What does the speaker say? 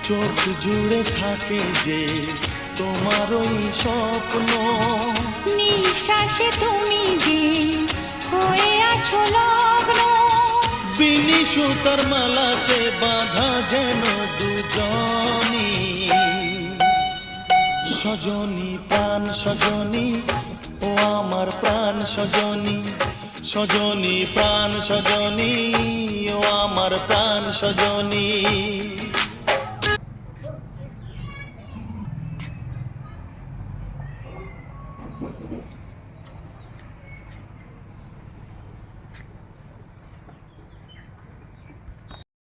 চোখ জুড়ে থাকে যে তোমার ওই স্বপ্ন, নিঃশ্বাসে তুমি যে হয়ে আছো লগ্ন। বিনি সুতার মালাতে বাঁধা যেন দুজনি, সজনী প্রাণ সজনী ও আমার প্রাণ সজনী, সজনী প্রাণ সজনী ও আমার প্রাণ সজনী।